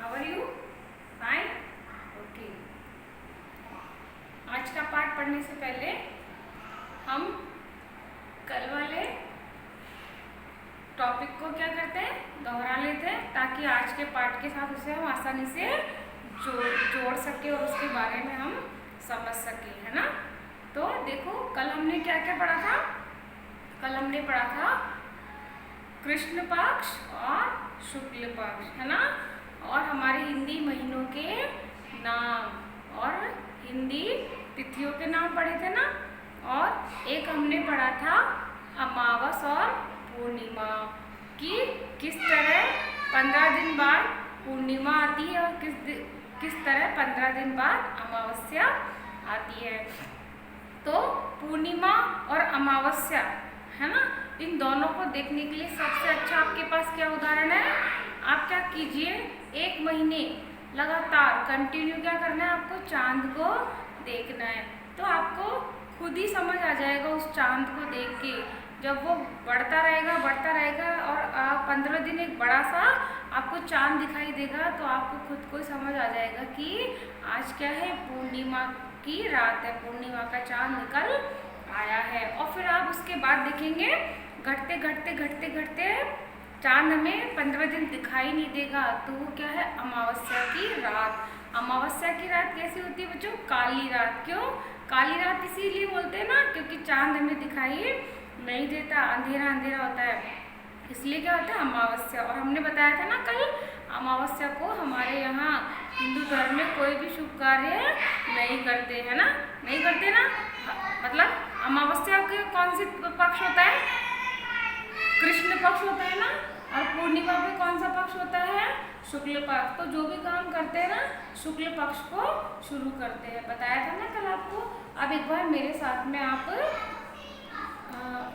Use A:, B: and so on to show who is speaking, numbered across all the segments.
A: How are you? Fine? Okay. आज का पाठ पढ़ने से पहले हम कल वाले टॉपिक को क्या करते हैं, दोहरा लेते हैं ताकि आज के पाठ के साथ उसे हम आसानी से जोड़ सके और उसके बारे में हम समझ सके, है ना। तो देखो कल हमने क्या क्या पढ़ा था। कल हमने पढ़ा था कृष्ण पक्ष और शुक्ल पक्ष, है ना, और हमारे हिंदी महीनों के नाम और हिंदी तिथियों के नाम पढ़े थे ना। और एक हमने पढ़ा था अमावस और पूर्णिमा की, किस तरह 15 दिन बाद पूर्णिमा आती है और किस तरह 15 दिन बाद अमावस्या आती है। तो पूर्णिमा और अमावस्या, है ना, इन दोनों को देखने के लिए सबसे अच्छा आपके पास क्या उदाहरण है। आप क्या कीजिए, एक महीने लगातार कंटिन्यू क्या करना है, आपको चांद को देखना है। तो आपको खुद ही समझ आ जाएगा उस चांद को देख के। जब वो बढ़ता रहेगा और 15 दिन एक बड़ा सा आपको चांद दिखाई देगा तो आपको खुद को समझ आ जाएगा कि आज क्या है, पूर्णिमा की रात है, पूर्णिमा का चांद निकल आया है। और फिर आप उसके बाद देखेंगे घटते चांद हमें 15 दिन दिखाई नहीं देगा, तो वो क्या है, अमावस्या की रात। अमावस्या की रात कैसी होती है बच्चों, काली रात। क्यों काली रात इसीलिए बोलते हैं ना, क्योंकि चांद हमें दिखाई नहीं देता, अंधेरा होता है, इसलिए क्या होता है अमावस्या। और हमने बताया था ना कल, अमावस्या को हमारे यहाँ हिंदू धर्म में कोई भी शुभ कार्य नहीं करते, है ना, नहीं करते ना। मतलब अमावस्या के कौन सी पक्ष होता है, कृष्ण पक्ष होता है ना, और पूर्णिमा में कौन सा पक्ष होता है, शुक्ल पक्ष। तो जो भी काम करते हैं ना, शुक्ल पक्ष को शुरू करते हैं, बताया था ना कल आपको। अब एक बार मेरे साथ में आप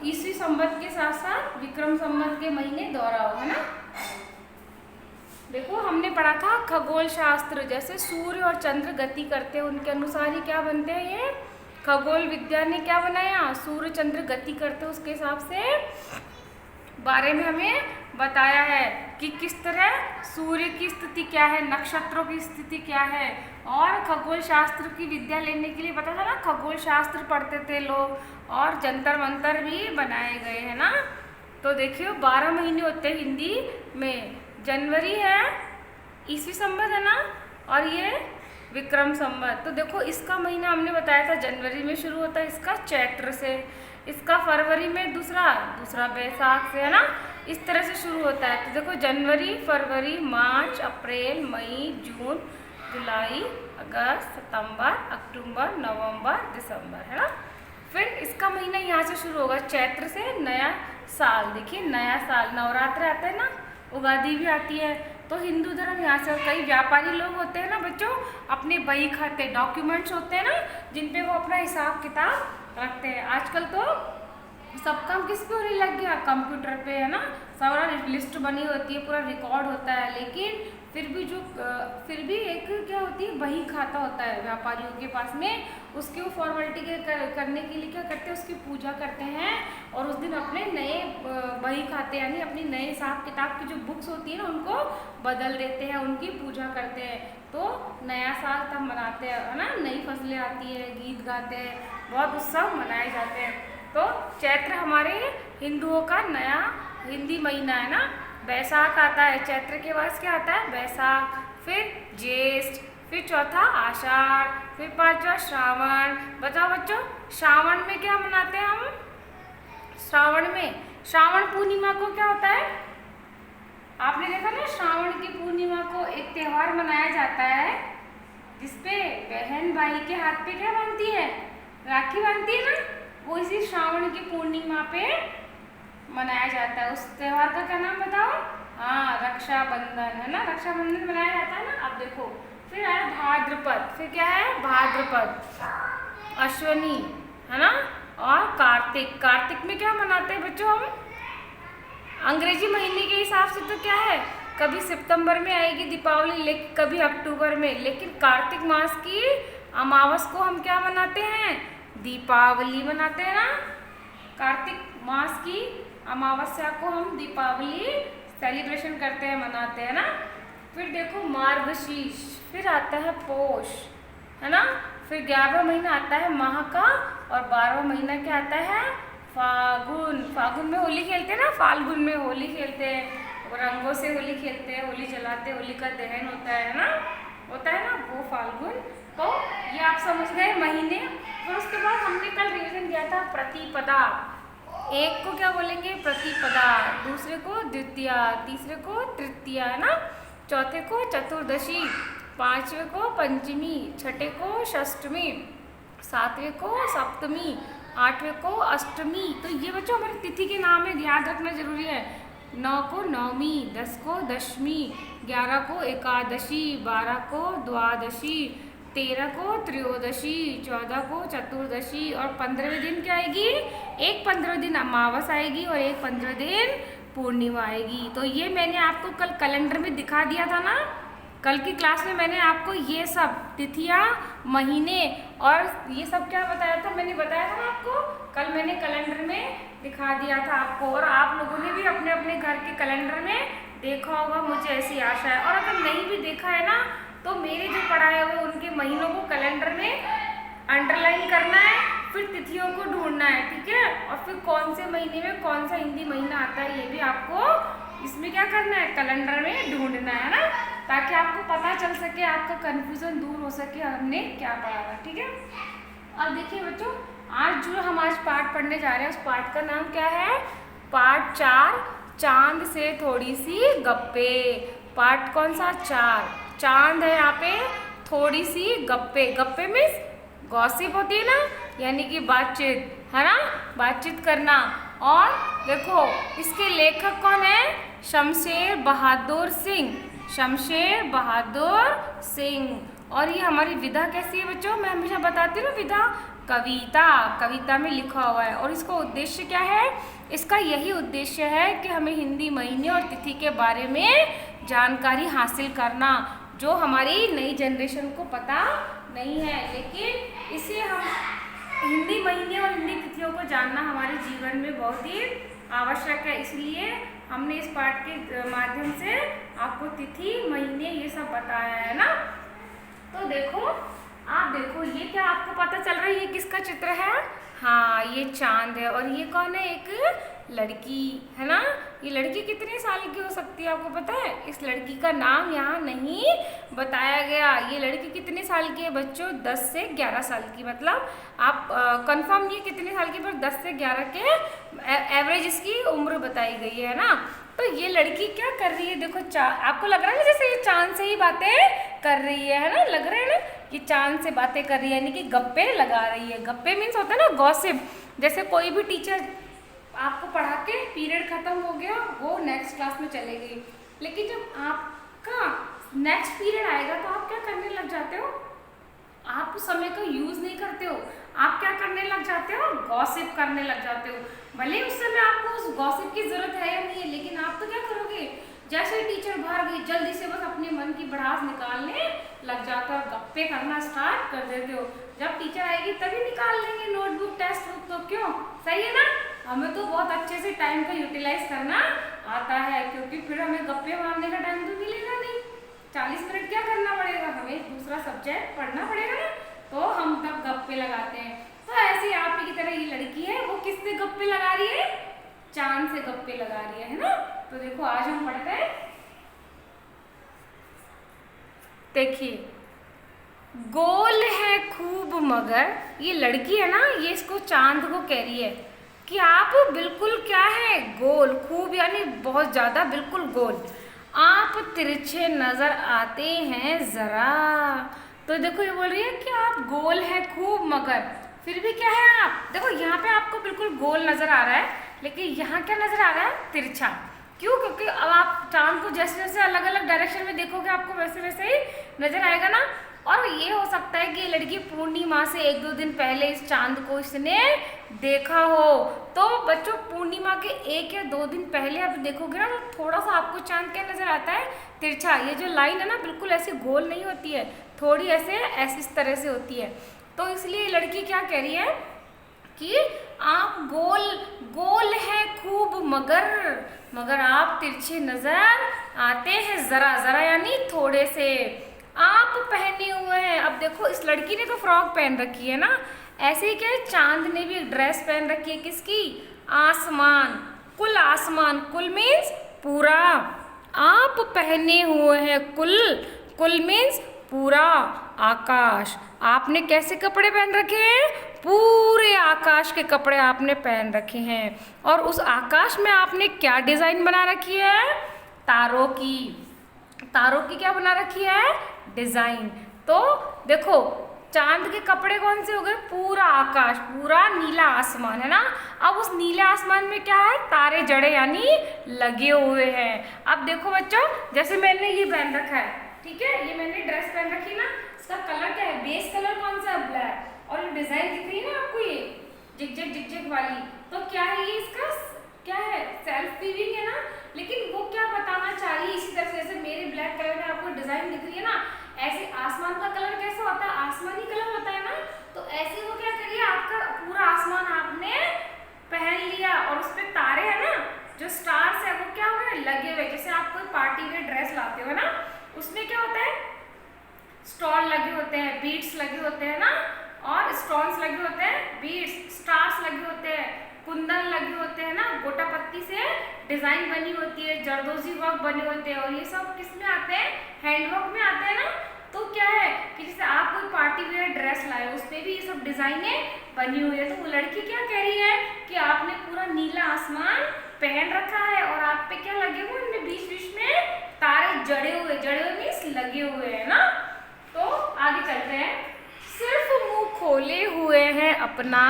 A: ईस्वी संवत के साथ साथ विक्रम संवत के महीने दोहराओ, है ना। देखो हमने पढ़ा था खगोल शास्त्र, जैसे सूर्य और चंद्र गति करते हैं उनके अनुसार ही क्या बनते हैं ये। खगोल विद्या ने क्या बनाया, सूर्य चंद्र गति करते हैं उसके हिसाब से बारे में हमें बताया है कि किस तरह सूर्य की स्थिति क्या है, नक्षत्रों की स्थिति क्या है। और खगोल शास्त्र की विद्या लेने के लिए पता था ना, खगोल शास्त्र पढ़ते थे लोग, और जंतर मंतर भी बनाए गए, है ना। तो देखियो 12 महीने होते हैं हिंदी में। जनवरी है ईस्वी संवत, है ना, और ये विक्रम संवत। तो देखो इसका महीना हमने बताया था जनवरी में शुरू होता है, इसका चैत्र से। इसका फरवरी में दूसरा बैसाख से, है ना, इस तरह से शुरू होता है। तो देखो जनवरी, फरवरी, मार्च, अप्रैल, मई, जून, जुलाई, अगस्त, सितंबर, अक्टूबर, नवंबर, दिसंबर, है ना। फिर इसका महीना यहाँ से शुरू होगा चैत्र से, नया साल। देखिए नया साल, नवरात्र आता है ना, उगादी भी आती है। तो हिंदू धर्म यहाँ से। कई व्यापारी लोग होते हैं ना बच्चों, अपने बही खाते डॉक्यूमेंट्स होते हैं ना, जिन पे वो अपना हिसाब किताब रखते हैं। आजकल तो सब काम किस पे होने लग गया, कंप्यूटर पे, है ना। सारा लिस्ट बनी होती है, पूरा रिकॉर्ड होता है, लेकिन फिर भी एक क्या होती है, बही खाता होता है व्यापारियों के पास में। उसकी वो फॉर्मेलिटी करने के लिए क्या करते हैं, उसकी पूजा करते हैं, और उस दिन अपने नए बही खाते यानी अपनी नए हिसाब किताब की जो बुक्स होती है ना, उनको बदल देते हैं, उनकी पूजा करते हैं। तो नया साल तब मनाते हैं, है ना, नई फसलें आती है, गीत गाते हैं, बहुत उत्सव मनाए जाते हैं। तो चैत्र हमारे हिंदुओं का नया हिंदी महीना है ना। बैसाख आता है, चैत्र के बाद क्या आता है, बैसाख, फिर ज्येष्ठ, फिर चौथा आषाढ़, फिर पांचवा श्रावण। बताओ बच्चों, श्रावण में क्या मनाते हैं हम, श्रावण पूर्णिमा को क्या होता है, आपने देखा ना, श्रावण की पूर्णिमा को एक त्योहार मनाया जाता है जिसपे बहन भाई के हाथ पे क्या बांधती है, राखी बांधती है ना। वो इसी श्रावण की पूर्णिमा पे मनाया जाता है। उस त्योहार का क्या नाम बताओ, हाँ रक्षाबंधन, है ना, रक्षाबंधन मनाया जाता है ना। अब देखो फिर आया भाद्रपद, फिर क्या है भाद्रपद, अश्वनी, है ना, और कार्तिक में क्या मनाते हैं बच्चों हम, अंग्रेजी महीने के हिसाब से तो क्या है, कभी सितंबर में आएगी दीपावली, लेकिन कभी अक्टूबर में, लेकिन कार्तिक मास की अमावस को हम क्या मनाते हैं, दीपावली मनाते हैं ना। कार्तिक मास की अमावस्या को हम दीपावली सेलिब्रेशन करते हैं, मनाते हैं ना। फिर देखो मार्गशीर्ष, फिर आता है पोष, है ना। फिर 11वां महीना आता है माह का, और 12वां महीना क्या आता है, फागुन। फागुन में होली खेलते हैं ना, फाल्गुन में होली खेलते हैं, रंगों से होली खेलते हैं, होली जलाते हैं, होली का दहन होता है ना, होता है ना, वो फाल्गुन। तो ये आप समझ गए महीने। फिर उसके बाद हमने कल रिवीजन किया था प्रतिपदा। एक को क्या बोलेंगे, प्रतिपदा, दूसरे को द्वितीया, तीसरे को तृतीया, है ना, चौथे को चतुर्दशी, पांचवें को पंचमी, छठे को षष्ठमी, सातवें को सप्तमी, आठवें को अष्टमी। तो ये बच्चों हमारी तिथि के नाम है, याद रखना जरूरी है। 9 को नवमी, 10 को दशमी, 11 को एकादशी, 12 को द्वादशी, 13 को त्रयोदशी, 14 को चतुर्दशी, और 15वें दिन क्या आएगी, एक 15वें दिन अमावस आएगी और एक 15वें दिन पूर्णिमा आएगी। तो ये मैंने आपको कल कैलेंडर में दिखा दिया था ना, कल की क्लास में मैंने आपको ये सब तिथियां, महीने और ये सब क्या बताया था, मैंने बताया था ना आपको, कल मैंने कैलेंडर में दिखा दिया था आपको। और आप लोगों ने भी अपने अपने घर के कैलेंडर में देखा होगा, मुझे ऐसी आशा है। और अगर नहीं भी देखा है ना, तो मेरे जो पढ़ाए हुए उनके महीनों को कैलेंडर में अंडरलाइन करना है, फिर तिथियों को ढूंढना है, ठीक है। और फिर कौन से महीने में कौन सा हिंदी महीना आता है, ये भी आपको इसमें क्या करना है, कैलेंडर में ढूंढना है ना, ताकि आपको पता चल सके, आपका कंफ्यूजन दूर हो सके हमने क्या पढ़ा था, ठीक है। अब देखिए बच्चों, आज जो हम आज पाठ पढ़ने जा रहे हैं, उस पाठ का नाम क्या है, पाठ 4, चांद से थोड़ी सी गप्पे। पाठ कौन सा, 4, चांद है यहाँ पे, थोड़ी सी गप्पे। गप्पे मीन्स गॉसिप होती है ना, यानी कि बातचीत, है ना, बातचीत करना। और देखो इसके लेखक कौन है, शमशेर बहादुर सिंह, शमशेर बहादुर सिंह। और ये हमारी विधा कैसी है बच्चों, मैं हमेशा बताती हूँ ना, विधा कविता, कविता में लिखा हुआ है। और इसका उद्देश्य क्या है, इसका यही उद्देश्य है कि हमें हिंदी महीने और तिथि के बारे में जानकारी हासिल करना, जो हमारी नई जनरेशन को पता नहीं है। लेकिन इसे हम हिंदी महीने और हिंदी तिथियों को जानना हमारे जीवन में बहुत ही आवश्यक है, इसलिए हमने इस पाठ के माध्यम से आपको तिथि, महीने ये सब बताया है ना। तो देखो, आप देखो ये क्या आपको पता चल रहा है, ये किसका चित्र है, हाँ ये चांद है। और ये कौन है, एक लड़की, है ना। ये लड़की कितने साल की हो सकती है आपको पता है, इस लड़की का नाम यहाँ नहीं बताया गया। ये लड़की कितने साल की है बच्चों, 10 से 11 साल की, मतलब आप कंफर्म नहीं कितने साल की, पर 10 से 11 के एवरेज इसकी उम्र बताई गई है ना। तो ये लड़की क्या कर रही है, देखो आपको लग रहा है ना जैसे ये चांद से ही बातें कर रही है ना, लग रहा है ना, ये चांद से बातें कर रही है, यानी कि गप्पे लगा रही है। गप्पे मीन्स होता है ना गॉसिप, जैसे कोई भी टीचर आपको पढ़ा के पीरियड खत्म हो गया, वो नेक्स्ट क्लास में चले गई, लेकिन जब आपका नेक्स्ट पीरियड आएगा तो आप क्या करने लग जाते हो, आप उस समय का यूज नहीं करते हो, आप क्या करने लग जाते हो, गॉसिप करने लग जाते हो। भले उस समय आपको उस गॉसिप की जरूरत है या नहीं है, लेकिन आप तो क्या करोगे, जैसे टीचर बाहर गई जल्दी से बस अपने मन की भड़ास निकालने लग जाते हो, गप्पे करना स्टार्ट कर देते हो। जब टीचर आएगी तभी निकाल लेंगे नोटबुक, टेक्स्ट बुक, तो क्यों, सही है ना। हमें तो बहुत अच्छे से टाइम का यूटिलाइज करना आता है, क्योंकि फिर हमें गप्पे मारने का टाइम तो मिलेगा नहीं। 40 मिनट क्या करना पड़ेगा, हमें दूसरा सब्जेक्ट पढ़ना पड़ेगा ना, तो हम तब गप्पे लगाते हैं। तो ऐसे आप ही की तरह ये लड़की है, वो किससे गप्पे लगा रही है, चांद से गप्पे लगा रही है ना। तो देखो आज हम पढ़ते हैं, देखिए, गोल है खूब मगर, ये लड़की है ना, ये इसको चांद को कह रही है कि आप बिल्कुल क्या है, गोल, खूब यानी बहुत ज्यादा, बिल्कुल गोल, आप तिरछे नजर आते हैं जरा। तो देखो ये बोल रही है कि आप गोल है खूब मगर फिर भी क्या है आप, देखो यहाँ पे आपको बिल्कुल गोल नजर आ रहा है, लेकिन यहाँ क्या नजर आ रहा है, तिरछा। क्यों, क्योंकि अब आप चांद को जैसे जैसे अलग अलग डायरेक्शन में देखोगे आपको वैसे वैसे ही नजर आएगा ना। और ये हो सकता है कि ये लड़की पूर्णिमा से 1-2 दिन पहले इस चांद को इसने देखा हो। तो बच्चों पूर्णिमा के 1 या 2 दिन पहले आप देखोगे ना, तो थोड़ा सा आपको चांद क्या नजर आता है, तिरछा। ये जो लाइन है ना बिल्कुल ऐसे गोल नहीं होती है, थोड़ी ऐसे इस तरह से होती है। तो इसलिए लड़की क्या कह रही है कि आप गोल है खूब मगर आप तिरछे नजर आते हैं जरा, जरा यानी थोड़े से। आप पहने हुए हैं, अब देखो इस लड़की ने तो फ्रॉक पहन रखी है ना, ऐसे ही क्या है, चांद ने भी एक ड्रेस पहन रखी है, किसकी, आसमान, कुल आसमान, कुल मीन्स पूरा। आप पहने हुए हैं कुल, कुल मीन्स पूरा आकाश। आपने कैसे कपड़े पहन रखे हैं, पूरे आकाश के कपड़े आपने पहन रखे हैं। और उस आकाश में आपने क्या डिजाइन बना रखी है, तारों की, तारों की क्या बना रखी है, डिजाइन। तो देखो चांद के कपड़े कौन से हो गए, पूरा आकाश, पूरा नीला आसमान, है ना। अब उस नीले आसमान में क्या है, तारे जड़े यानी लगे हुए हैं। अब देखो बच्चों, जैसे मैंने ये पहन रखा है, ठीक है, ये मैंने ड्रेस पहन रखी ना, इसका कलर क्या है, बेस कलर कौन सा है, ब्लैक। और ये डिजाइन दिख रही है ना आपको, ये जिग जिग वाली, तो क्या है ये, इसका क्या है, सेल्फ वीविंग है ना। लेकिन वो क्या बताना चाह रही है, इसी तरह से जैसे मेरे ब्लैक कलर में आपको डिजाइन दिख रही है ना, ऐसे आसमान का कलर कैसा होता है, आसमानी कलर होता है ना। तो ऐसे वो क्या करिए, आपका पूरा आसमान आपने पहन लिया, और उस पर तारे है ना, जो स्टार्स है वो क्या हुए, लगे हुए। जैसे आप कोई पार्टी में ड्रेस लाते हो ना, उसमें क्या होता है, स्टॉल लगे होते हैं, बीड्स लगे होते हैं ना, और स्टोन्स लगे होते हैं, बीड्स, स्टार्स लगे होते हैं, कुंदन लगे होते हैं ना, गोटा पत्ती से डिजाइन बनी होती है, जरदोजी वर्क बने होते हैं। और ये सब किस में आते हैं, हैंडवर्क में आते हैं ना। तो क्या है कि जैसे आप कोई पार्टी वेयर ड्रेस लाए, उस पर भी ये सब डिजाइनें बनी हुई है। तो वो लड़की क्या कह रही है कि आपने पूरा नीला आसमान पहन रखा है, और आप पे क्या लगे हुए, उनमें बीच बीच में तारे जड़े हुए मीन्स लगे हुए हैं ना। तो आगे चलते हैं, सिर्फ मुंह खोले हुए हैं अपना,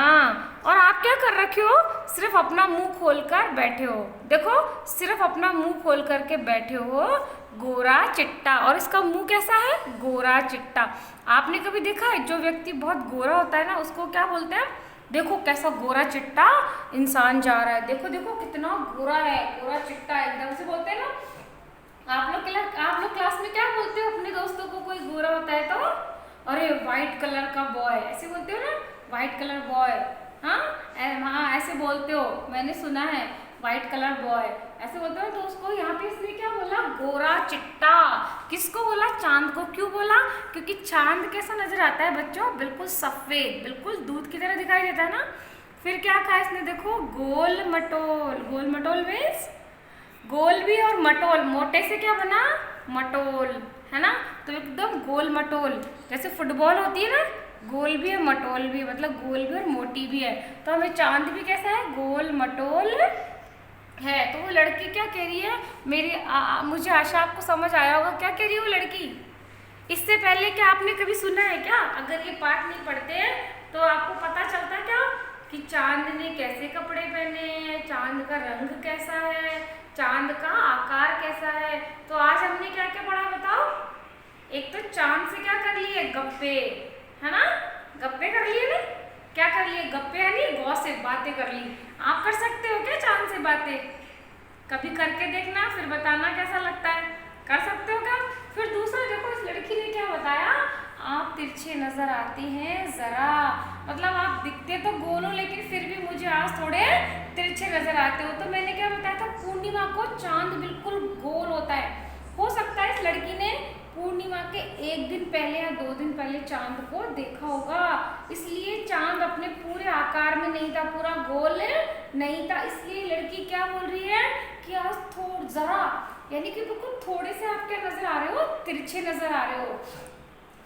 A: और आप क्या कर रखे हो, सिर्फ अपना मुंह खोलकर बैठे हो। देखो सिर्फ अपना मुंह खोल करके बैठे हो, गोरा चिट्टा। और इसका मुंह कैसा है, गोरा चिट्टा। आपने कभी देखा है, जो व्यक्ति बहुत गोरा होता है ना, उसको क्या बोलते हैं, देखो कैसा गोरा चिट्टा इंसान जा रहा है, देखो देखो कितना गोरा है, गोरा चिट्टा एकदम से बोलते हैं ना। आप लोग क्लास में क्या बोलते हो अपने दोस्तों को, कोई गोरा होता है तो, अरे व्हाइट कलर का बॉय, ऐसे बोलते हो ना, व्हाइट कलर बॉय। हाँ ऐसे बोलते हो, मैंने सुना है, व्हाइट कलर बॉय ऐसे बोलते हो। तो उसको यहाँ पे इसने क्या बोला, गोरा चिट्टा। किसको बोला, चांद को। क्यों बोला, क्योंकि चांद कैसा नजर आता है बच्चों, बिल्कुल सफेद, बिल्कुल दूध की तरह दिखाई देता है ना। फिर क्या कहा इसने, देखो गोल मटोल, गोल मटोल मीन्स गोल भी, और मटोल, मोटे से क्या बना, मटोल, है ना। तो एकदम गोल मटोल, जैसे फुटबॉल होती है ना, गोल भी है मटोल भी है, मतलब गोल भी और मोटी भी है। तो हमें चांद भी कैसा है, गोल मटोल है। तो वो लड़की क्या कह रही है, मुझे आशा आपको समझ आया होगा क्या कह रही है वो लड़की। इससे पहले क्या आपने कभी सुना है क्या, अगर ये पाठ नहीं पढ़ते तो आपको पता चलता क्या कि चांद ने कैसे कपड़े पहने हैं, चांद का रंग कैसा है, चांद का आकार कैसा है। तो आज हमने क्या क्या पढ़ा बताओ। एक तो चांद से क्या कर लिए, गप्पे, है ना, गप्पे कर लिए ना, क्या कर लिए, गप्पे यानी गॉसिप, बातें कर ली। आप कर सकते हो क्या चांद से बातें, कभी करके देखना, फिर बताना कैसा लगता है, कर सकते हो क्या। फिर दूसरा देखो, इस लड़की ने क्या बताया, आप तिरछे नजर आते हैं जरा, मतलब आप दिखते तो गोल हो, लेकिन फिर भी मुझे आज थोड़े तिरछे नजर आते हो। तो मैंने क्या बताया था, पूर्णिमा को चांद बिल्कुल गोल होता है। हो सकता है इस लड़की ने पूर्णिमा के एक दिन पहले या 2 दिन पहले चांद को देखा होगा, इसलिए चांद अपने पूरे आकार में नहीं था, पूरा गोल नहीं था। इसलिए लड़की क्या बोल रही है कि आज थोड़ा जरा, यानी कि बिल्कुल थोड़े से आप क्या नजर आ रहे हो, तिरछे नजर आ रहे हो।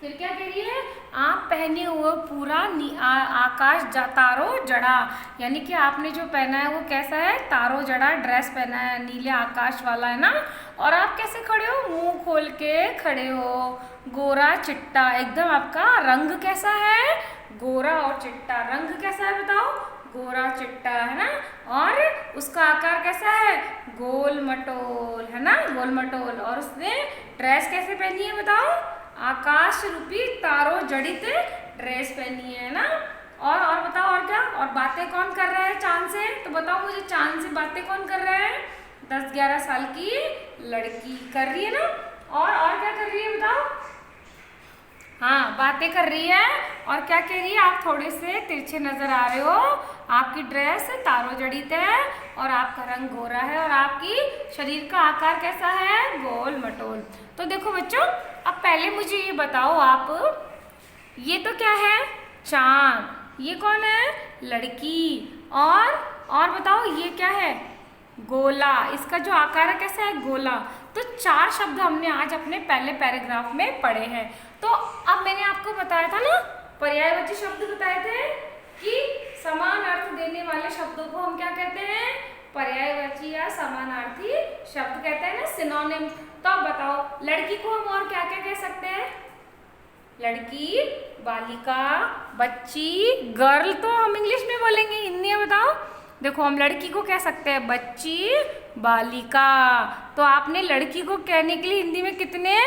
A: फिर क्या कह रही है, आप पहने हुए पूरा आकाश तारो जड़ा, यानी कि आपने जो पहना है वो कैसा है, तारो जड़ा ड्रेस पहना है, नीले आकाश वाला, है ना। और आप कैसे खड़े हो, मुंह खोल के खड़े हो, गोरा चिट्टा एकदम। आपका रंग कैसा है, गोरा और चिट्टा, रंग कैसा है बताओ, गोरा चिट्टा, है ना। और उसका आकार कैसा है, गोल मटोल, है ना, गोल मटोल। और उसने ड्रेस कैसे पहनी है बताओ, आकाश रूपी तारो जड़ित ड्रेस पहनी है ना। और बताओ, और क्या, और बातें कौन कर रहा है चांद से, तो बताओ मुझे, चांद से बातें कौन कर रहा है, 10-11 साल की लड़की कर रही है ना। और क्या कर रही है बताओ, हाँ बातें कर रही है। और क्या कह रही है, आप थोड़े से तिरछे नजर आ रहे हो, आपकी ड्रेस तारो जड़ित है, और आपका रंग गोरा है, और आपकी शरीर का आकार कैसा है, गोल मटोल। तो देखो बच्चों, अब पहले मुझे ये बताओ आप, ये तो क्या है, चांद, ये कौन है, लड़की, और बताओ ये क्या है, गोला, इसका जो आकार है कैसा है, गोला। तो 4 शब्द हमने आज अपने पहले पैराग्राफ में पढ़े हैं। तो अब मैंने आपको बताया था ना, पर्यायवाची शब्द बताए थे कि समान अर्थ देने वाले शब्दों को हम क्या कहते हैं, पर्यायवाची या समानार्थी शब्द कहते हैं ना, सिनोनिम। तो अब बताओ, लड़की को हम और क्या क्या कह सकते हैं, लड़की, बालिका, बच्ची, गर्ल तो हम इंग्लिश में बोलेंगे, हिंदी में बताओ। देखो हम लड़की को कह सकते हैं बच्ची, बालिका। तो आपने लड़की को कहने के लिए हिंदी में कितने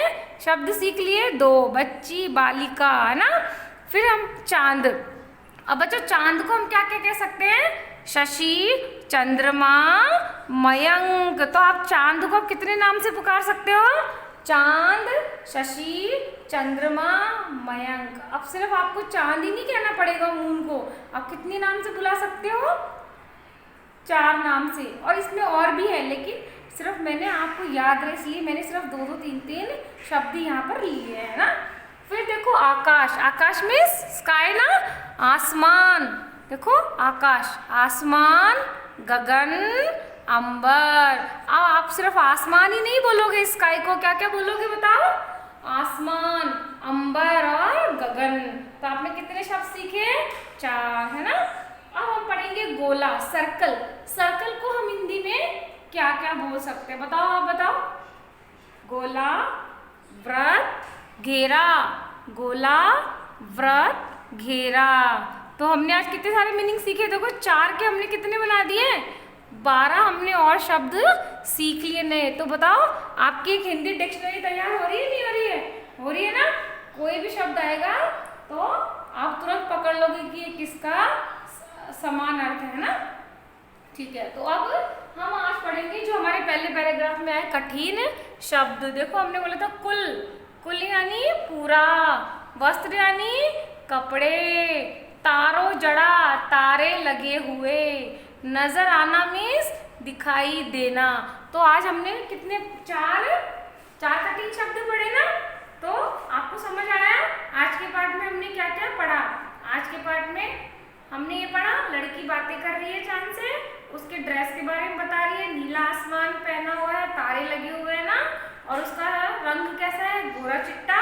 A: शब्द सीख लिए, 2, बच्ची, बालिका, है ना। फिर हम चांद, अब बच्चों चांद को हम क्या क्या कह सकते हैं, शशि, चंद्रमा, मयंक। तो आप चांद को कितने नाम से पुकार सकते हो, चांद, शशि, चंद्रमा, मयंक। अब सिर्फ आपको चांद ही नहीं कहना पड़ेगा मून को, आप कितने नाम से बुला सकते हो, 4 नाम से। और इसमें और भी है, लेकिन सिर्फ मैंने आपको याद रहे इसलिए मैंने सिर्फ 2-2, 3-3 शब्द यहाँ पर लिए हैं ना। फिर देखो आकाश, आकाश में स्काई ना, आसमान, देखो आकाश, आसमान, गगन, अंबर। अब आप सिर्फ आसमान ही नहीं बोलोगे, स्काई को क्या क्या बोलोगे बताओ, आसमान, अंबर और गगन। तो आपने कितने शब्द सीखे, 4, है ना। अब हम पढ़ेंगे गोला, सर्कल। सर्कल को हम हिंदी में क्या क्या बोल सकते हैं बताओ, आप बताओ, गोला, वृत्त, घेरा, गोला, वृत्त, घेरा। तो हमने आज कितने सारे मीनिंग सीखे, देखो 4 के हमने कितने बना दिए, 12 हमने और शब्द सीख लिए नए। तो बताओ आपकी एक हिंदी डिक्शनरी तैयार हो रही है, नहीं हो रही है, हो रही है ना। कोई भी शब्द आएगा तो आप तुरंत पकड़ लोगे कि ये किसका समान अर्थ है ना। ठीक है, तो अब हम आज पढ़ेंगे जो हमारे पहले पैराग्राफ में आए कठिन शब्द। देखो हमने बोला था कुल, कुल यानी पूरा, वस्त्र यानी कपड़े, तारो जड़ा, तारे लगे हुए, नजर आना मीन्स दिखाई देना। तो आज हमने कितने 4 कठिन शब्द पढ़े ना। तो आपको समझ आया आज के पाठ में हमने क्या क्या पढ़ा। आज के पाठ में हमने ये पढ़ा, लड़की बातें कर रही है चांद से, उसके ड्रेस के बारे में बता रही है, नीला आसमान पहना हुआ है, तारे लगे हुए हैं ना, और उसका रंग कैसा है, गोरा चिट्टा,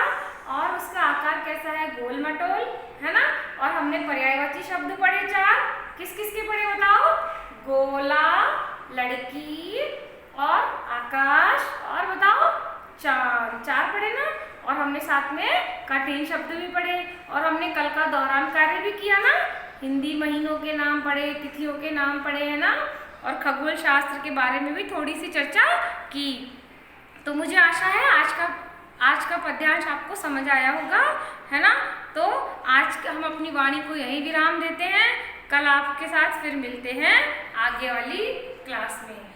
A: और उसका आकार कैसा है, गोल मटोल, है ना। और हमने पर्यायवाची शब्द पढ़े 4, किस किस के पढ़े बताओ, गोला, लड़की और आकाश, और बताओ चांद, 4 पढ़े ना। और हमने साथ में कठिन शब्द भी पढ़े, और हमने कल का दोहरान कार्य भी किया ना, हिंदी महीनों के नाम पढ़े, तिथियों के नाम पढ़े, है ना, और खगोल शास्त्र के बारे में भी थोड़ी सी चर्चा की। तो मुझे आशा है आज का पद्यांश आपको समझ आया होगा, है ना। तो आज हम अपनी वाणी को यहीं विराम देते हैं, कल आपके साथ फिर मिलते हैं आगे वाली क्लास में।